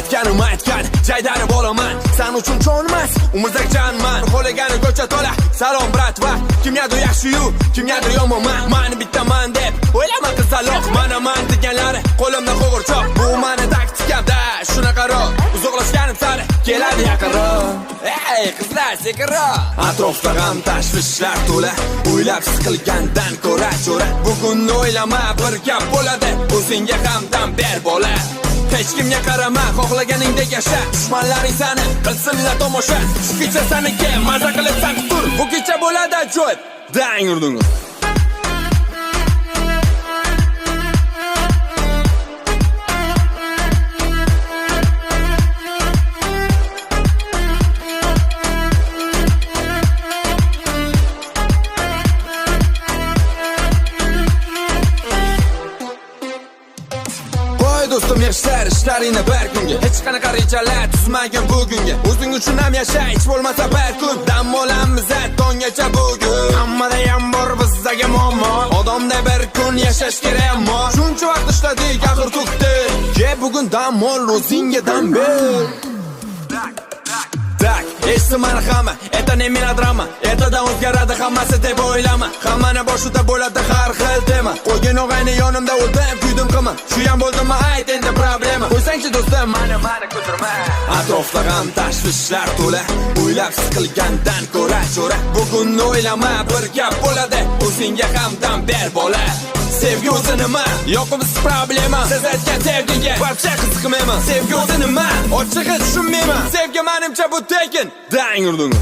aytganim aytgan jaydarib olaman. Sen uchun cho'nmas umrdak janman. Qo'lagani ko'cha to'la salom bratva. Kimgadir yaxshi-yu, kimgadir yomonman. Mani bittaman deb o'ylama qizaloq. Manaman deganlari qo'limda qo'g'irchoq. Bu mani taktikamda shunaqaroq. Uzoqlashganim sari keladi yaqinroq. Ey qizlar sekinroq. Atrofda g'am tashvishlar to'la. O'ylab siqilgandan ko'ra cho'ra. Bugunni o'ylama bir gap bo'ladi. O'zingga ham dam ber bola. Hech kimga qarama, xohlaganingdek yasha. Dushmanlaring seni qilsinlar tomosha. Shu kecha seniki, maza qilasan tur. Bu kecha bo'ladi ajoyib. Dang urdingiz. Do'stim yaxshilar ishlaringni bir kunga hech qanaqa rejalar tuzmagin bugunga. O'zing uchun ham yasha, hech bo'lmasa bir kun dam olamiz tongacha bugun. Hammada ham bor bizdagi muammo. Odamda bir kun yashash kerak ammo shuncha vaqt ishladik, axir to'kdi. Ke bugun dam ol, o'zingga dam ber. Tak, eshitsin mani hamma, это не melodrama. Ertadan o'zgaradi hammasi deb o'ylama. Hammani boshida bo'ladi har xil tema. Qo'ygin og'ayni yonimda o'ldim, kuydim qilma. Shu ham bo'ldimi ayt endi problema. Qo'ysangchi do'stim, mani ko'tarma. Atrofda g'am tashvishlar to'la. O'ylab siqilgandan ko'ra cho'ra. Bugunni o'ylama, bir gap bo'ladi. O'zingga ham dam ber bola. Sevgi o'zi nima? Yoqimsiz problema. Siz aytgan sevgiga barcha qiziqmayman. Sevgi o'zi nima? Ochig'i tushunmayman. Sevgi menimcha bu tekin. Dang urdingiz.